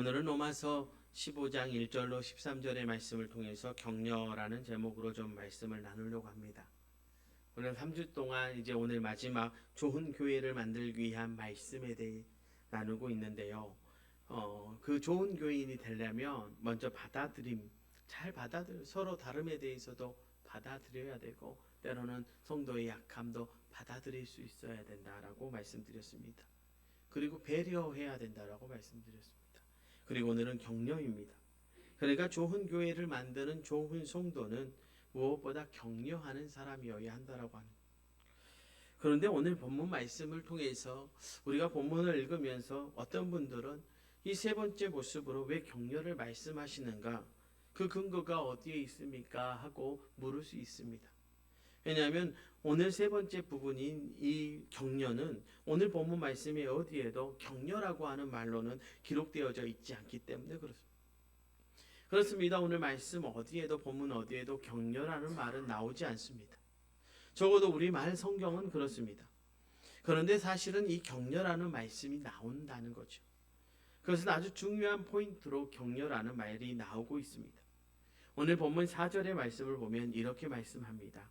오늘은 로마서 15장 1절로 13절의 말씀을 통해서 격려라는 제목으로 좀 말씀을 나누려고 합니다. 오늘 3주 동안 이제 오늘 마지막 좋은 교회를 만들기 위한 말씀에 대해 나누고 있는데요. 그 좋은 교인이 되려면 먼저 잘 받아들여 서로 다름에 대해서도 받아들여야 되고 때로는 성도의 약함도 받아들일 수 있어야 된다라고 말씀드렸습니다. 그리고 배려해야 된다라고 말씀드렸습니다. 그리고 오늘은 격려입니다. 그러니까 좋은 교회를 만드는 좋은 성도는 무엇보다 격려하는 사람이어야 한다라고 하는. 그런데 오늘 본문 말씀을 통해서 우리가 본문을 읽으면서 어떤 분들은 이 세 번째 모습으로 왜 격려를 말씀하시는가? 그 근거가 어디에 있습니까? 하고 물을 수 있습니다. 왜냐하면 오늘 세 번째 부분인 이 격려는 오늘 본문 말씀이 어디에도 격려라고 하는 말로는 기록되어져 있지 않기 때문에 그렇습니다. 오늘 말씀 어디에도 본문 어디에도 격려라는 말은 나오지 않습니다. 적어도 우리말 성경은 그렇습니다. 그런데 사실은 이 격려라는 말씀이 나온다는 거죠. 그것은 아주 중요한 포인트로 격려라는 말이 나오고 있습니다. 오늘 본문 4절의 말씀을 보면 이렇게 말씀합니다.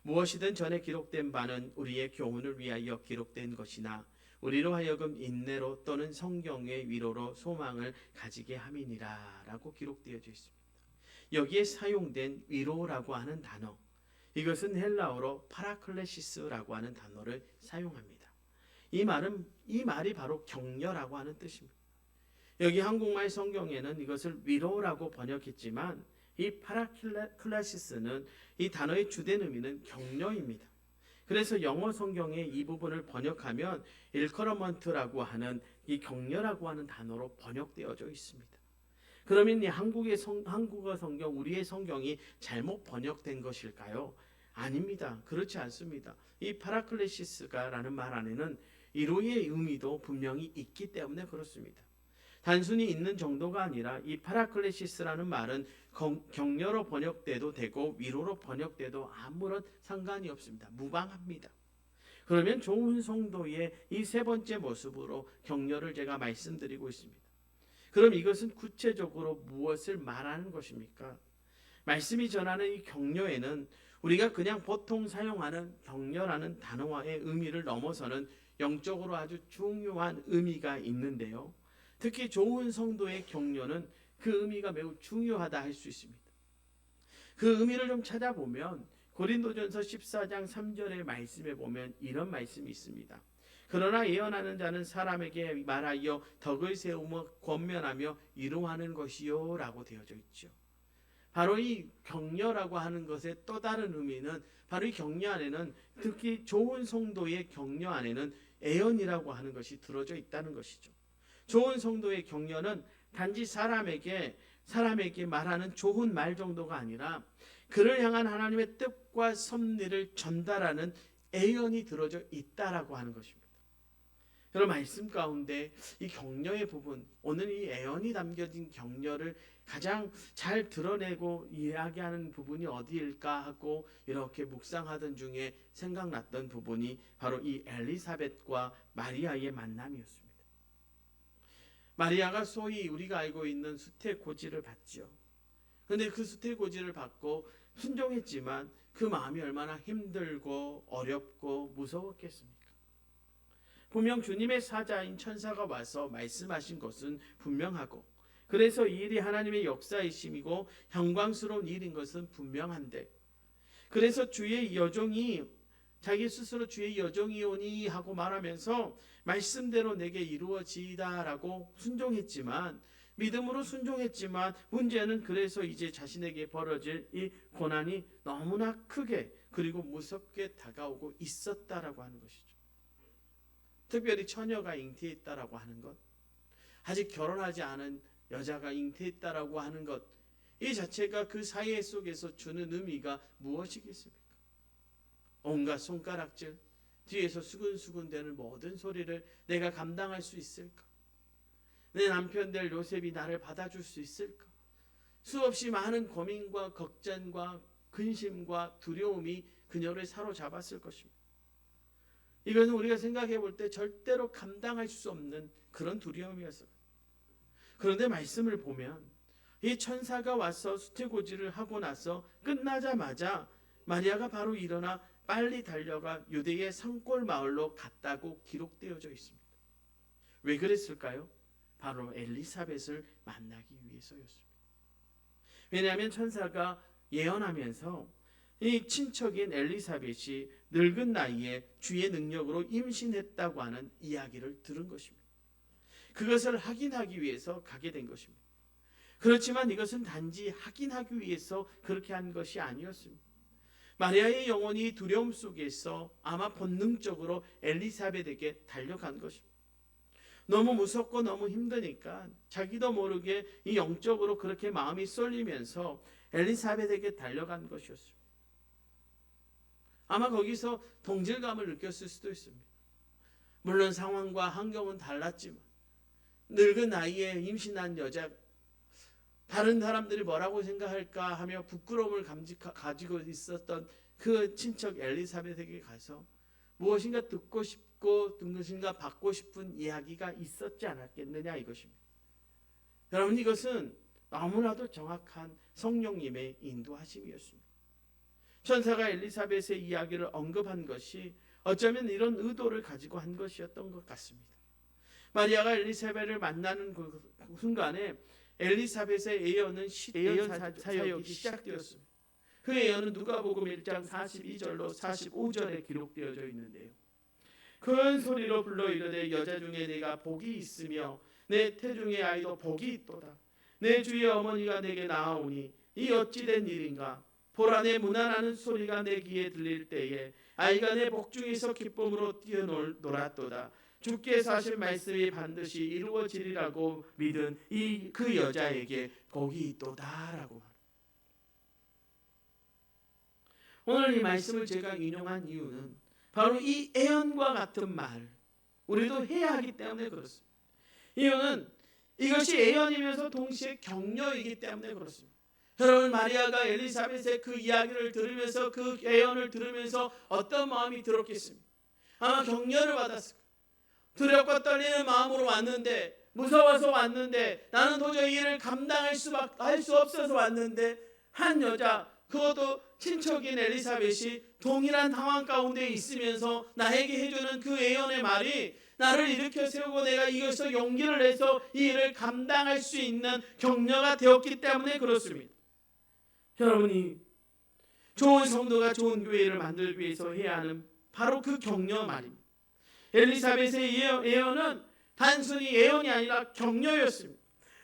무엇이든 전에 기록된 바는 우리의 교훈을 위하여 기록된 것이나 우리로 하여금 인내로 또는 성경의 위로로 소망을 가지게 함이니라 라고 기록되어져 있습니다. 여기에 사용된 위로라고 하는 단어, 이것은 헬라어로 파라클레시스라고 하는 단어를 사용합니다. 이 말이 바로 격려라고 하는 뜻입니다. 여기 한국말 성경에는 이것을 위로라고 번역했지만 이 파라클레시스는 이 단어의 주된 의미는 격려입니다. 그래서 영어 성경의 이 부분을 번역하면 일커러먼트라고 하는 이 격려라고 하는 단어로 번역되어져 있습니다. 그러면 이 한국어 성경, 우리의 성경이 잘못 번역된 것일까요? 아닙니다. 그렇지 않습니다. 이 파라클레시스가라는 말 안에는 위로의 의미도 분명히 있기 때문에 그렇습니다. 단순히 있는 정도가 아니라 이 파라클레시스라는 말은 격려로 번역돼도 되고 위로로 번역돼도 아무런 상관이 없습니다. 무방합니다. 그러면 좋은 성도의 이 세 번째 모습으로 격려를 제가 말씀드리고 있습니다. 그럼 이것은 구체적으로 무엇을 말하는 것입니까? 말씀이 전하는 이 격려에는 우리가 그냥 보통 사용하는 격려라는 단어와의 의미를 넘어서는 영적으로 아주 중요한 의미가 있는데요. 특히 좋은 성도의 격려는 그 의미가 매우 중요하다 할 수 있습니다. 그 의미를 좀 찾아보면 고린도전서 14장 3절의 말씀에 보면 이런 말씀이 있습니다. 그러나 예언하는 자는 사람에게 말하여 덕을 세우며 권면하며 위로하는 것이요 라고 되어져 있죠. 바로 이 격려라고 하는 것의 또 다른 의미는 바로 이 격려 안에는 특히 좋은 성도의 격려 안에는 애언이라고 하는 것이 들어져 있다는 것이죠. 좋은 성도의 격려는 단지 사람에게 말하는 좋은 말 정도가 아니라 그를 향한 하나님의 뜻과 섭리를 전달하는 애언이 들어져 있다라고 하는 것입니다. 여러분 말씀 가운데 이 격려의 부분, 오늘 이 애언이 담겨진 격려를 가장 잘 드러내고 이야기하는 부분이 어디일까 하고 이렇게 묵상하던 중에 생각났던 부분이 바로 이 엘리사벳과 마리아의 만남이었습니다. 마리아가 소위 우리가 알고 있는 수태고지를 받죠. 그런데 그 수태고지를 받고 순종했지만 그 마음이 얼마나 힘들고 어렵고 무서웠겠습니까? 분명 주님의 사자인 천사가 와서 말씀하신 것은 분명하고 그래서 이 일이 하나님의 역사이심이고 영광스러운 일인 것은 분명한데 그래서 주의 여종이 자기 스스로 주의 여종이오니 하고 말하면서 말씀대로 내게 이루어지이다라고 순종했지만 믿음으로 순종했지만 문제는 그래서 이제 자신에게 벌어질 이 고난이 너무나 크게 그리고 무섭게 다가오고 있었다라고 하는 것이죠. 특별히 처녀가 잉태했다라고 하는 것, 아직 결혼하지 않은 여자가 잉태했다라고 하는 것, 이 자체가 그 사회 속에서 주는 의미가 무엇이겠습니까? 온갖 손가락질, 뒤에서 수근수근대는 모든 소리를 내가 감당할 수 있을까? 내 남편 될 요셉이 나를 받아줄 수 있을까? 수없이 많은 고민과 걱정과 근심과 두려움이 그녀를 사로잡았을 것입니다. 이것은 우리가 생각해 볼 때 절대로 감당할 수 없는 그런 두려움이었어요. 그런데 말씀을 보면 이 천사가 와서 수태고지를 하고 나서 끝나자마자 마리아가 바로 일어나 빨리 달려가 유대의 산골 마을로 갔다고 기록되어져 있습니다. 왜 그랬을까요? 바로 엘리사벳을 만나기 위해서였습니다. 왜냐하면 천사가 예언하면서 이 친척인 엘리사벳이 늙은 나이에 주의 능력으로 임신했다고 하는 이야기를 들은 것입니다. 그것을 확인하기 위해서 가게 된 것입니다. 그렇지만 이것은 단지 확인하기 위해서 그렇게 한 것이 아니었습니다. 마리아의 영혼이 두려움 속에서 아마 본능적으로 엘리사벳에게 달려간 것입니다. 너무 무섭고 너무 힘드니까 자기도 모르게 이 영적으로 그렇게 마음이 쏠리면서 엘리사벳에게 달려간 것이었습니다. 아마 거기서 동질감을 느꼈을 수도 있습니다. 물론 상황과 환경은 달랐지만 늙은 나이에 임신한 여자, 다른 사람들이 뭐라고 생각할까 하며 부끄러움을 가지고 있었던 그 친척 엘리사벳에게 가서 무엇인가 듣고 싶고 무엇인가 받고 싶은 이야기가 있었지 않았겠느냐 이것입니다. 여러분, 이것은 너무나도 정확한 성령님의 인도하심이었습니다. 천사가 엘리사벳의 이야기를 언급한 것이 어쩌면 이런 의도를 가지고 한 것이었던 것 같습니다. 마리아가 엘리사벳을 만나는 그 순간에 엘리사벳의 예언 사역이 시작되었습니다. 그 예언은 누가복음 1장 42절로 45절에 기록되어져 있는데요. 큰 소리로 불러 이르되 여자 중에 내가 복이 있으며 내 태중의 아이도 복이 있도다. 내 주의 어머니가 내게 나아오니 이 어찌된 일인가. 보라, 내 문안하는 소리가 내 귀에 들릴 때에 아이가 내 복중에서 기쁨으로 뛰어놀았도다. 주께서 하신 말씀이 반드시 이루어지리라고 믿은 그 여자에게 복이 있도다라고 말합니다. 오늘 이 말씀을 제가 인용한 이유는 바로 이 예언과 같은 말 우리도 해야 하기 때문에 그렇습니다. 이유는 이것이 예언이면서 동시에 격려이기 때문에 그렇습니다. 여러분, 마리아가 엘리사벳의 그 이야기를 들으면서 그 예언을 들으면서 어떤 마음이 들었겠습니까? 아마 격려를 받았을 거예요. 두렵고 떨리는 마음으로 왔는데, 무서워서 왔는데, 나는 도저히 이를 감당할 수 없어서 왔는데, 한 여자, 그것도 친척인 엘리사벳이 동일한 상황 가운데 있으면서 나에게 해주는 그 예언의 말이 나를 일으켜 세우고 내가 이것을 용기를 내서 이 일을 감당할 수 있는 격려가 되었기 때문에 그렇습니다. 여러분이 좋은 성도가 좋은 교회를 만들기 위해서 해야 하는 바로 그 격려 말입니다. 엘리사벳의 예언은 단순히 예언이 아니라 격려였습니다.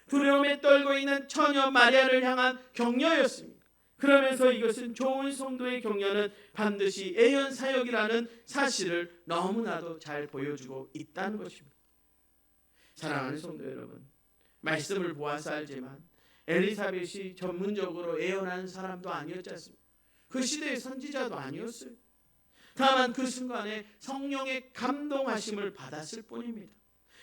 두려움에 떨고 있는 처녀 마리아를 향한 격려였습니다. 그러면서 이것은 좋은 성도의 격려는 반드시 예언 사역이라는 사실을 너무나도 잘 보여주고 있다는 것입니다. 사랑하는 성도 여러분, 말씀을 보아서 알지만 엘리사벳이 전문적으로 예언하는 사람도 아니었지 않습니까? 그 시대의 선지자도 아니었어요. 다만 그 순간에 성령의 감동하심을 받았을 뿐입니다.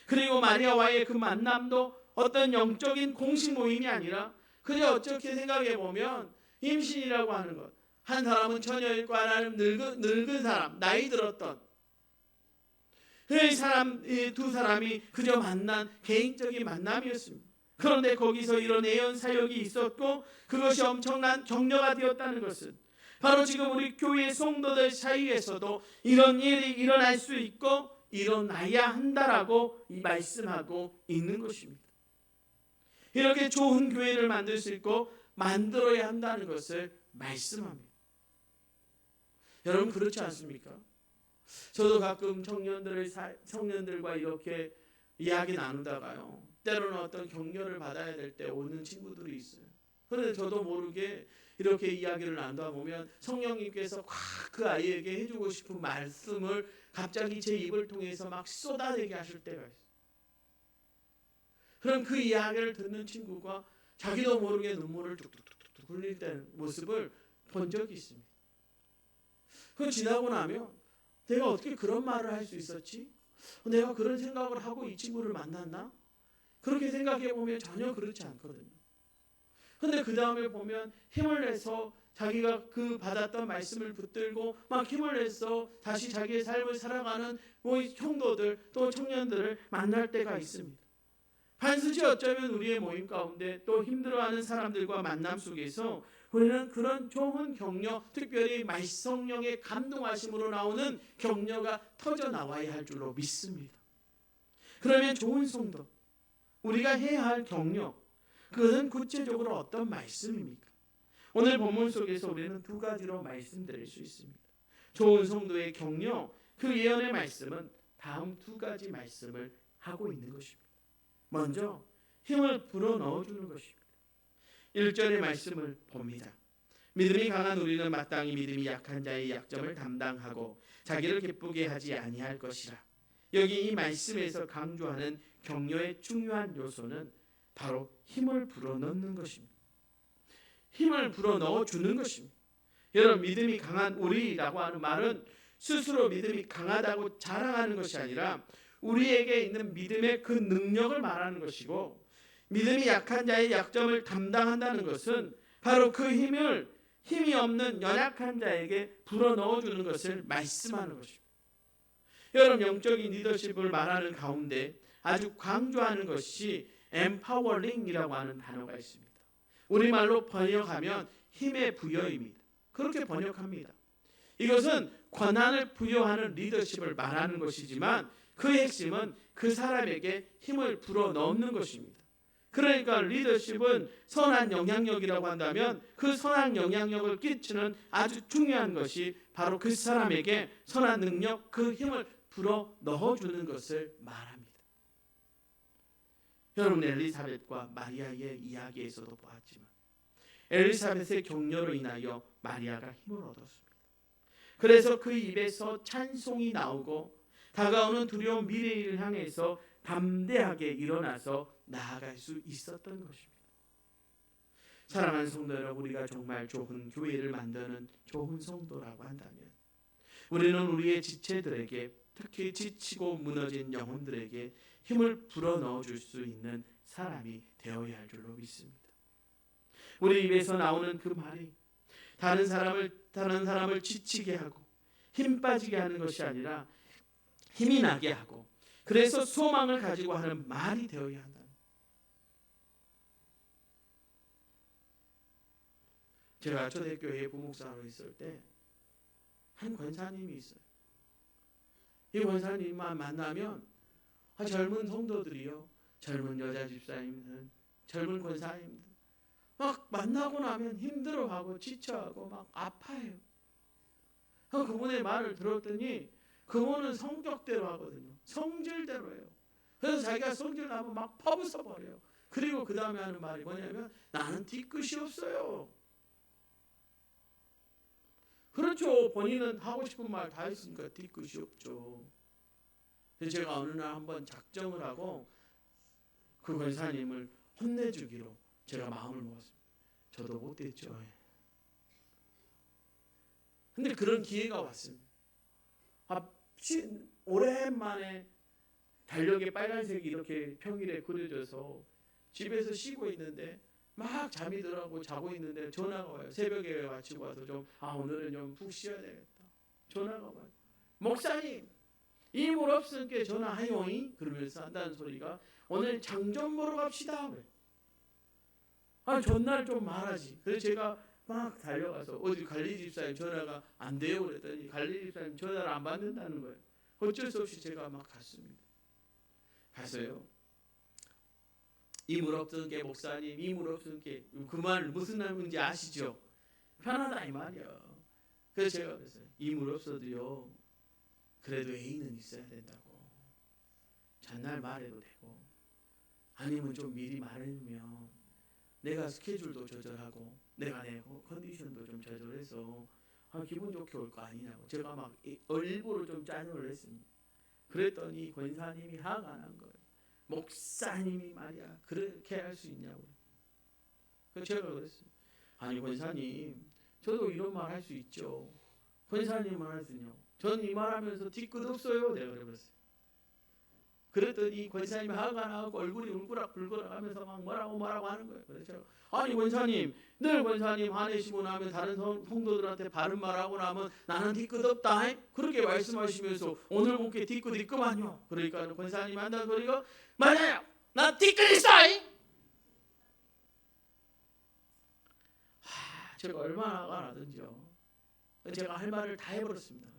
그리고 마리아와의 그 만남도 어떤 영적인 공식 모임이 아니라 그저 어떻게 생각해 보면 임신이라고 하는 것, 한 사람은 처녀일고 하나는 늙은 사람, 나이 들었던 이 두 사람이 그저 만난 개인적인 만남이었습니다. 그런데 거기서 이런 예언 사역이 있었고 그것이 엄청난 격려가 되었다는 것은 바로 지금 우리 교회 성도들 사이에서도 이런 일이 일어날 수 있고 일어나야 한다라고 말씀하고 있는 것입니다. 이렇게 좋은 교회를 만들 수 있고 만들어야 한다는 것을 말씀합니다. 여러분, 그렇지 않습니까? 저도 가끔 청년들과 이렇게 이야기 나누다가요, 때로는 어떤 격려를 받아야 될 때 오는 친구들이 있어요. 그런데 저도 모르게 이렇게 이야기를 나누다 보면 성령님께서 그 아이에게 해주고 싶은 말씀을 갑자기 제 입을 통해서 막 쏟아내게 하실 때가 있어요. 그럼 그 이야기를 듣는 친구가 자기도 모르게 눈물을 뚝뚝뚝뚝 흘릴 때 모습을 본 적이 있습니다. 그 지나고 나면 내가 어떻게 그런 말을 할 수 있었지? 내가 그런 생각을 하고 이 친구를 만났나? 그렇게 생각해 보면 전혀 그렇지 않거든요. 근데 그 다음에 보면 힘을 내서 자기가 그 받았던 말씀을 붙들고 막 힘을 내서 다시 자기의 삶을 살아가는 성도들 또 청년들을 만날 때가 있습니다. 반드시 어쩌면 우리의 모임 가운데 또 힘들어하는 사람들과 만남 속에서 우리는 그런 좋은 격려, 특별히 말씀성령의 감동하심으로 나오는 격려가 터져 나와야 할 줄로 믿습니다. 그러면 좋은 성도, 우리가 해야 할 격려, 그것은 구체적으로 어떤 말씀입니까? 오늘 본문 속에서 우리는 두 가지로 말씀드릴 수 있습니다. 좋은 성도의 격려, 그 예언의 말씀은 다음 두 가지 말씀을 하고 있는 것입니다. 먼저 힘을 불어넣어 주는 것입니다. 1절의 말씀을 봅니다. 믿음이 강한 우리는 마땅히 믿음이 약한 자의 약점을 담당하고 자기를 기쁘게 하지 아니할 것이라. 여기 이 말씀에서 강조하는 격려의 중요한 요소는 바로 힘을 불어넣는 것입니다. 힘을 불어넣어 주는 것입니다. 여러분, 믿음이 강한 우리라고 하는 말은 스스로 믿음이 강하다고 자랑하는 것이 아니라 우리에게 있는 믿음의 그 능력을 말하는 것이고, 믿음이 약한 자의 약점을 담당한다는 것은 바로 그 힘이 없는 연약한 자에게 불어넣어 주는 것을 말씀하는 것입니다. 여러분, 영적인 리더십을 말하는 가운데 아주 강조하는 것이 empowering이라고 하는 단어가 있습니다. 우리말로 번역하면 힘의 부여입니다. 그렇게 번역합니다. 이것은 권한을 부여하는 리더십을 말하는 것이지만 그 핵심은 그 사람에게 힘을 불어넣는 것입니다. 그러니까 리더십은 선한 영향력이라고 한다면 그 선한 영향력을 끼치는 아주 중요한 것이 바로 그 사람에게 선한 능력, 그 힘을 불어 넣어주는 것을 말합니다. 여러분, 엘리사벳과 마리아의 이야기에서도 보았지만 엘리사벳의 격려로 인하여 마리아가 힘을 얻었습니다. 그래서 그 입에서 찬송이 나오고 다가오는 두려운 미래를 향해서 담대하게 일어나서 나아갈 수 있었던 것입니다. 사랑하는 성도 여러분, 우리가 정말 좋은 교회를 만드는 좋은 성도라고 한다면 우리는 우리의 지체들에게, 특히 지치고 무너진 영혼들에게 힘을 불어넣어 줄 수 있는 사람이 되어야 할 줄로 믿습니다. 우리 입에서 나오는 그 말이 다른 사람을 지치게 하고 힘 빠지게 하는 것이 아니라 힘이 나게 하고, 그래서 소망을 가지고 하는 말이 되어야 한다. 제가 초대교회 부목사로 있을 때 한 권사님이 있어요. 이 권사님만 만나면 젊은 성도들이요, 젊은 여자 집사님들, 젊은 권사님들 막 만나고 나면 힘들어하고 지쳐하고 막 아파해요. 그분의 말을 들었더니 그분은 성격대로 하거든요. 성질대로 해요. 그래서 자기가 성질나면 막 퍼부숴 버려요. 그리고 그 다음에 하는 말이 뭐냐면 나는 뒤끝이 없어요. 그렇죠. 본인은 하고 싶은 말 다 했으니까 뒤끝이 없죠. 그래서 제가 어느 날 한번 작정을 하고 그 권사님을 혼내주기로 제가 마음을 먹었습니다. 저도 못됐죠. 근데 그런 기회가 왔습니다. 오랜만에 달력에 빨간색이 이렇게 평일에 그려져서 집에서 쉬고 있는데 막 잠이 들어가고 자고 있는데 전화가 와요. 새벽에 마치고 와서 오늘은 좀 푹 쉬어야 되겠다. 전화가 와요. 목사님, 힘을 없으니까 전화하요잉? 그러면서 한다는 소리가 오늘 장 좀 보러 갑시다. 전날 좀 말하지. 그래서 제가 막 달려가서 어디 관리 집사님 전화가 안 돼요 그랬더니 관리 집사님 전화를 안 받는다는 거예요. 어쩔 수 없이 제가 막 갔습니다. 가서요, 힘을 없던 게 목사님, 힘을 없던 게 그 말 무슨 말인지 아시죠? 편하다 이 말이야. 그래서 제가 그랬어요. 힘을 없어도요, 그래도 애인은 있어야 된다고. 전날 말해도 되고, 아니면 좀 미리 말해주면 내가 스케줄도 조절하고 내가 내 컨디션도 좀 조절해서 기분 좋게 올 거 아니냐고. 제가 막 일부러 좀 짜증을 냈습니다. 그랬더니 권사님이 화가 난 거예요. 목사님이 말이야 그렇게 할 수 있냐고. 그래서 제가 그랬어요. 아니 권사님, 저도 이런 말 할 수 있죠. 권사님만 할 수 있냐고. 저는 이 말하면서 뒤끝 없어요. 내가 그랬어요. 그랬더니 권사님이 화가 나고 얼굴이 울그락불그락 하면서 막 뭐라고 하는 거예요. 그래서 제가 아니 권사님, 늘 권사님 화내시고 나면 다른 성도들한테 바른 말하고 나면 나는 뒤끝 없다. 그렇게 말씀하시면서 오늘 본게 뒤끝 있구만요. 그러니까 권사님이 한다는 소리가 맞아요. 나 티끌 있어. 제가 얼마나 화가 나든지요. 제가 할 말을 다 해버렸습니다.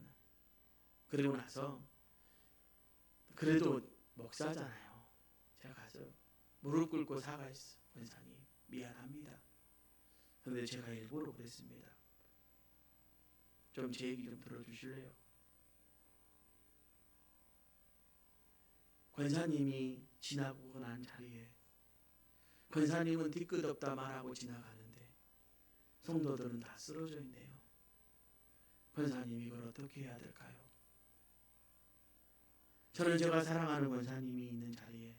그리고 나서 그래도 목사잖아요. 제가 가서 무릎 꿇고 사과했어. 권사님 미안합니다. 그런데 제가 일부러 그랬습니다. 좀 제 얘기 좀 들어주실래요? 권사님이 지나고 난 자리에 권사님은 뒤끝없다 말하고 지나가는데 성도들은 다 쓰러져 있네요. 권사님 이걸 어떻게 해야 될까요? 저는 제가 사랑하는 권사님이 있는 자리에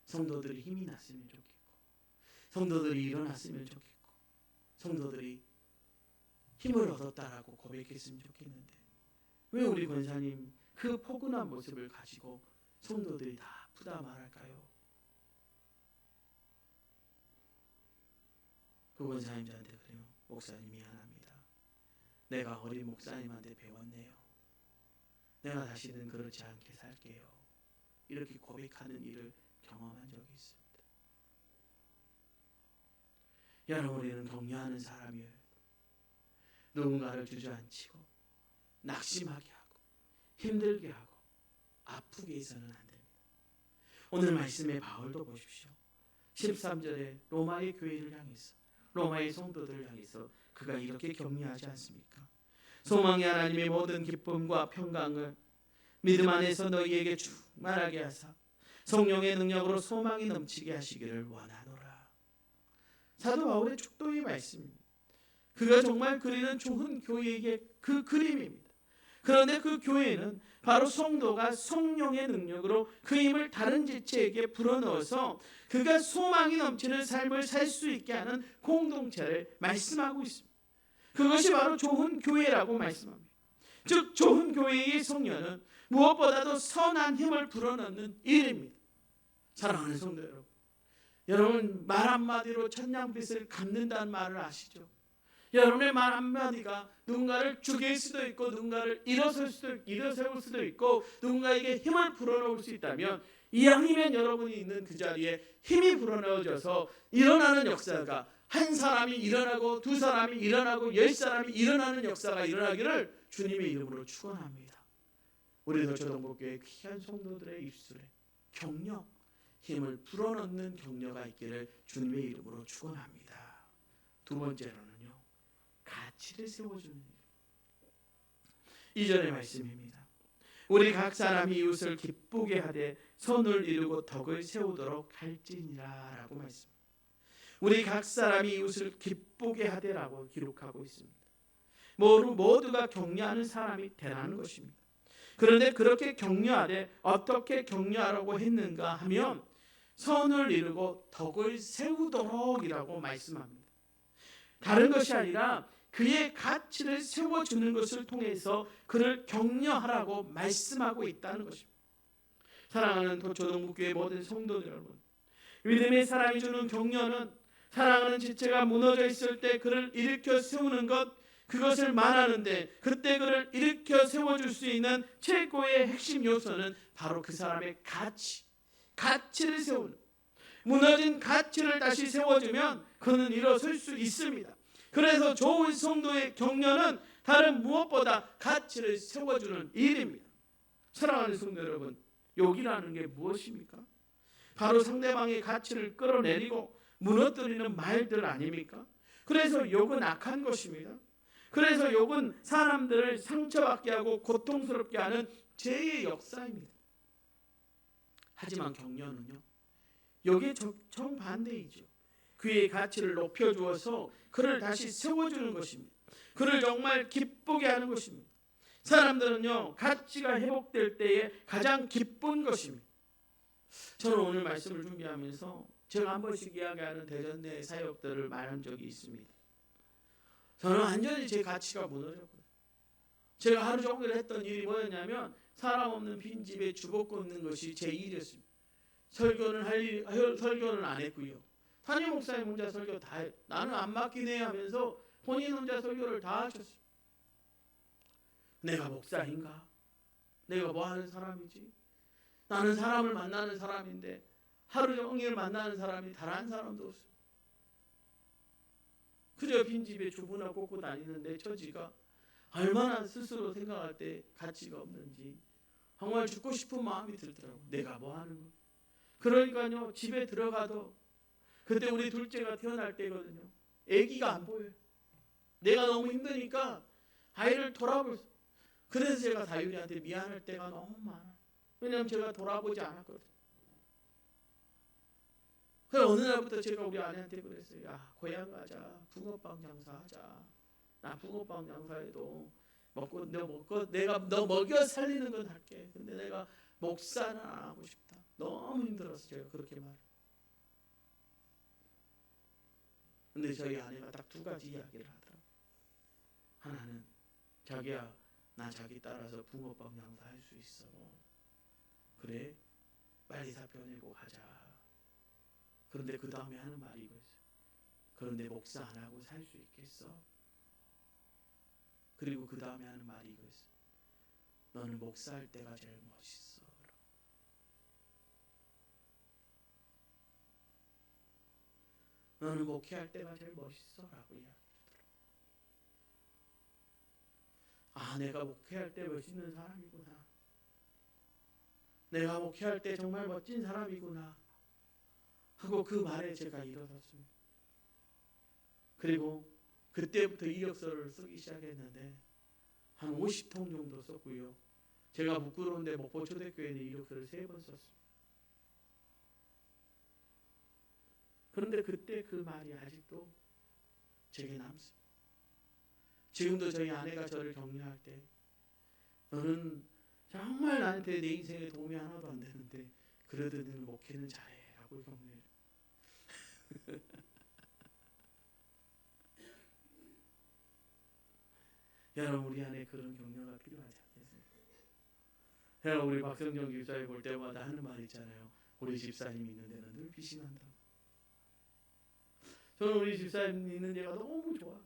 성도들이 힘이 났으면 좋겠고, 성도들이 일어났으면 좋겠고, 성도들이 힘을 얻었다라고 고백했으면 좋겠는데 왜 우리 권사님 그 포근한 모습을 가지고 성도들이 다 아프다 말할까요? 그 권사님 저한테 그래요. 목사님 미안합니다. 내가 어린 목사님한테 배웠네요. 내가 다시는 그렇지 않게 살게요. 이렇게 고백하는 일을 경험한 적이 있습니다. 여러분, 우리는 격려하는 사람이에요. 누군가를 주저앉히고 낙심하게 하고 힘들게 하고 아프게 해서는 안 됩니다. 오늘 말씀의 바울도 보십시오. 13절에 로마의 교회를 향해서, 로마의 성도들을 향해서 그가 이렇게 격려하지 않습니까? 소망의 하나님의 모든 기쁨과 평강을 믿음 안에서 너희에게 충만하게 하사 성령의 능력으로 소망이 넘치게 하시기를 원하노라. 사도 바울의 축도의 말씀입니다. 그가 정말 그리는 좋은 교회의 그 그림입니다. 그런데 그 교회는 바로 성도가 성령의 능력으로 그 힘을 다른 지체에게 불어넣어서 그가 소망이 넘치는 삶을 살 수 있게 하는 공동체를 말씀하고 있습니다. 그것이 바로 좋은 교회라고 말씀합니다. 즉 좋은 교회의 성령은 무엇보다도 선한 힘을 불어넣는 일입니다. 사랑하는 성도 여러분, 여러분 말 한마디로 천냥빚을 갚는다는 말을 아시죠? 여러분의 말 한마디가 누군가를 죽일 수도 있고 누군가를 일어세울 수도 있고 누군가에게 힘을 불어넣을 수 있다면 이왕이면 여러분이 있는 그 자리에 힘이 불어넣어져서 일어나는 역사가 한 사람이 일어나고 두 사람이 일어나고 10사람이 일어나는 역사가 일어나기를 주님의 이름으로 축원합니다. 우리 도초동복교회 귀한 성도들의 입술에 격려, 힘을 불어넣는 격려가 있기를 주님의 이름으로 축원합니다. 두 번째로는요, 가치를 세워주는 일. 2절의 말씀입니다. 우리 각 사람이 이웃을 기쁘게 하되 선을 이루고 덕을 세우도록 할지니라 라고 말씀합니다. 우리 각 사람이 이웃을 기쁘게 하되라고 기록하고 있습니다. 모두가 격려하는 사람이 되라는 것입니다. 그런데 그렇게 격려하되 어떻게 격려하라고 했는가 하면 선을 이루고 덕을 세우도록이라고 말씀합니다. 다른 것이 아니라 그의 가치를 세워주는 것을 통해서 그를 격려하라고 말씀하고 있다는 것입니다. 사랑하는 도초동북교회 모든 성도들 여러분, 믿음의 사람이 주는 격려는 사랑하는 지체가 무너져 있을 때 그를 일으켜 세우는 것, 그것을 말하는데 그때 그를 일으켜 세워줄 수 있는 최고의 핵심 요소는 바로 그 사람의 가치를 세우는, 무너진 가치를 다시 세워주면 그는 일어설 수 있습니다. 그래서 좋은 성도의 격려는 다른 무엇보다 가치를 세워주는 일입니다. 사랑하는 성도 여러분, 욕이라는 게 무엇입니까? 바로 상대방의 가치를 끌어내리고 무너뜨리는 말들 아닙니까? 그래서 욕은 악한 것입니다. 그래서 욕은 사람들을 상처받게 하고 고통스럽게 하는 죄의 역사입니다. 하지만 격려는요, 욕의 정반대이죠. 그의 가치를 높여주어서 그를 다시 세워주는 것입니다. 그를 정말 기쁘게 하는 것입니다. 사람들은요, 가치가 회복될 때에 가장 기쁜 것입니다. 저는 오늘 말씀을 준비하면서 제가 한 번씩 이야기하는 대전 내 사역들을 말한 적이 있습니다. 저는 완전히 제 가치가 무너졌거든요. 제가 하루 종일 했던 일이 뭐였냐면 사람 없는 빈집에 주걱 꽂는 것이 제 일이었습니다. 설교는 안 했고요. 담임 목사님 혼자 설교 다 해. 나는 안 맡기네 하면서 본인 혼자 설교를 다 하셨어요. 내가 목사인가? 내가 뭐 하는 사람이지? 나는 사람을 만나는 사람인데 하루 종일 만나는 사람이 단 한 사람도 없어요. 그저 빈집에 주부나 꽂고 다니는 내 처지가 얼마나 스스로 생각할 때 가치가 없는지 정말 죽고 싶은 마음이 들더라고요. 내가 뭐 하는 거. 그러니까요, 집에 들어가도 그때 우리 둘째가 태어날 때거든요. 아기가 안 보여요. 내가 너무 힘드니까 아이를 돌아볼 수. 그래서 제가 다율이한테 미안할 때가 너무 많아. 왜냐하면 제가 돌아보지 않았거든요. 그래서 어느 날부터 제가 우리 아내한테 그랬어요. 야, 고향 가자. 붕어빵 장사하자. 나 붕어빵 장사해도 내가 너 먹여 살리는 건 할게. 근데 내가 목사는 안 하고 싶다. 너무 힘들어서 제가 그렇게 말해요. 근데 저희 아내가 딱 두 가지 이야기를 하더라고요. 하나는 자기야, 나 자기 따라서 붕어빵 장사 할 수 있어. 그래? 빨리 사표 내고 하자. 그런데 그 다음에 하는 말이 이거였어요. 그런데 목사 안 하고 살 수 있겠어? 그리고 그 다음에 하는 말이 이거였어요. 너는 목사할 때가 제일 멋있어. 너는 목회할 때가 제일 멋있어 라고 이야기하더라고요. 아, 내가 목회할 때 멋있는 사람이구나. 내가 목회할 때 정말 멋진 사람이구나 하고 그 말에 제가 일어섰습니다. 그리고 그때부터 이력서를 쓰기 시작했는데 한 50통 정도 썼고요. 제가 부끄러운데 목포초대교회는 이력서를 3번 썼습니다. 그런데 그때 그 말이 아직도 제게 남습니다. 지금도 저희 아내가 저를 격려할 때 너는 정말 나한테 내 인생에 도움이 하나도 안 되는데 그래도 너는 목회는 잘해 라고 격려해요. 여러분, 우리 안에 그런 격려가 필요하지 않겠습니까? 여러분, 우리 박성정 집사님 볼 때마다 하는 말 있잖아요. 우리 집사님 있는 데는 늘 빛이 난다. 저는 우리 집사님 있는 데가 너무 좋아.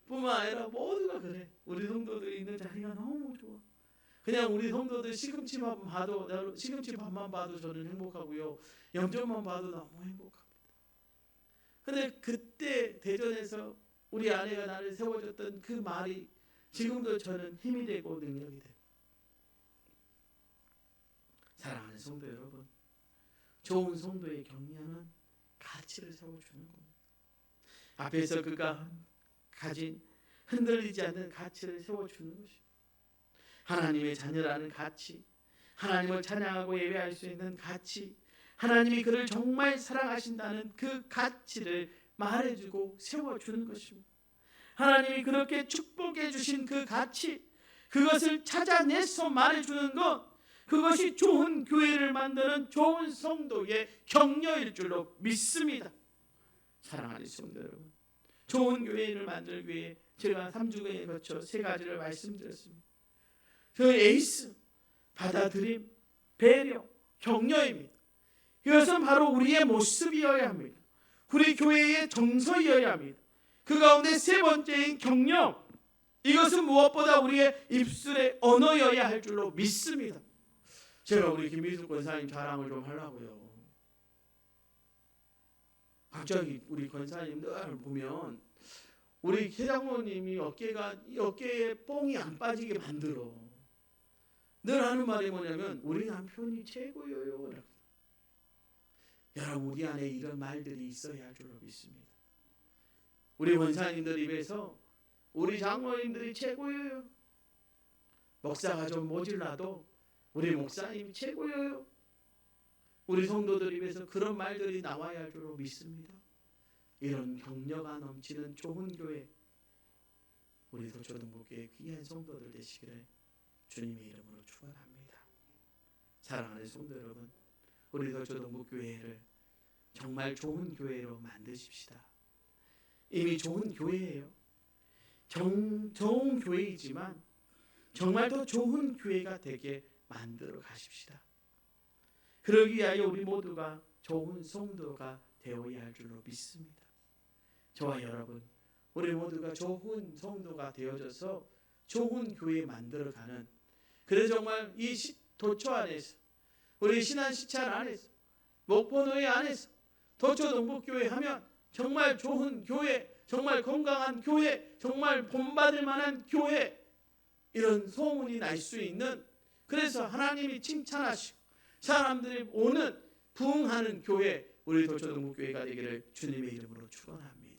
뿐만 아니라 모두가 그래. 우리 성도들이 있는 자리가 너무 좋아. 그냥 우리 성도들 시금치만 봐도 저는 행복하고요. 영접만 봐도 너무 행복합니다. 근데 그때 대전에서 우리 아내가 나를 세워줬던 그 말이 지금도 저는 힘이 되고 능력이 돼요. 사랑하는 성도 여러분, 좋은 성도의 격려는 가치를 세워주는 겁니다. 앞에서 그가 가진 흔들리지 않는 가치를 세워주는 것입니다. 하나님의 자녀라는 가치, 하나님을 찬양하고 예배할 수 있는 가치, 하나님이 그를 정말 사랑하신다는 그 가치를 말해주고 세워주는 것입니다. 하나님이 그렇게 축복해 주신 그 가치, 그것을 찾아내서 말해주는 것, 그것이 좋은 교회를 만드는 좋은 성도의 격려일 줄로 믿습니다. 사랑하는 성도 여러분, 좋은 교회를 만들기 위해 제가 3주간에 거쳐 3가지를 말씀드렸습니다. 그 에이스, 받아들임, 배려, 격려입니다. 이것은 바로 우리의 모습이어야 합니다. 우리 교회의 정서이어야 합니다. 그 가운데 3번째인 격려, 이것은 무엇보다 우리의 입술의 언어여야 할 줄로 믿습니다. 제가 우리 김미숙 권사님 자랑을 좀 하려고요. 갑자기 우리 권사님들 보면 우리 회장모님이 어깨에 뽕이 안 빠지게 만들어. 늘 하는 말이 뭐냐면 우리 남편이 최고예요. 여러분, 우리 안에 이런 말들이 있어야 할 줄로 믿습니다. 우리 권사님들 입에서 우리 장모님들이 최고예요. 목사가 좀 모질라도 우리 목사님이 최고예요. 우리 성도들 입에서 그런 말들이 나와야 할 줄로 믿습니다. 이런 격려가 넘치는 좋은 교회, 우리 도초동부교회 귀한 성도들 되시기를 주님의 이름으로 축원합니다. 사랑하는 성도 여러분, 우리 도초동부교회를 정말 좋은 교회로 만드십시다. 이미 좋은 교회예요. 좋은 교회이지만 정말 더 좋은 교회가 되게 만들어 가십시다. 그러기 위하여 우리 모두가 좋은 성도가 되어야 할 줄로 믿습니다. 저와 여러분, 우리 모두가 좋은 성도가 되어져서 좋은 교회 만들어가는, 그래서 정말 이 도초 안에서, 우리 신안 시찰 안에서 목포노예 안에서 도초동북교회 하면 정말 좋은 교회, 정말 건강한 교회, 정말 본받을 만한 교회, 이런 소문이 날 수 있는, 그래서 하나님이 칭찬하시고 사람들이 오는 부흥하는 교회, 우리 도초동북교회가 되기를 주님의 이름으로 축원합니다.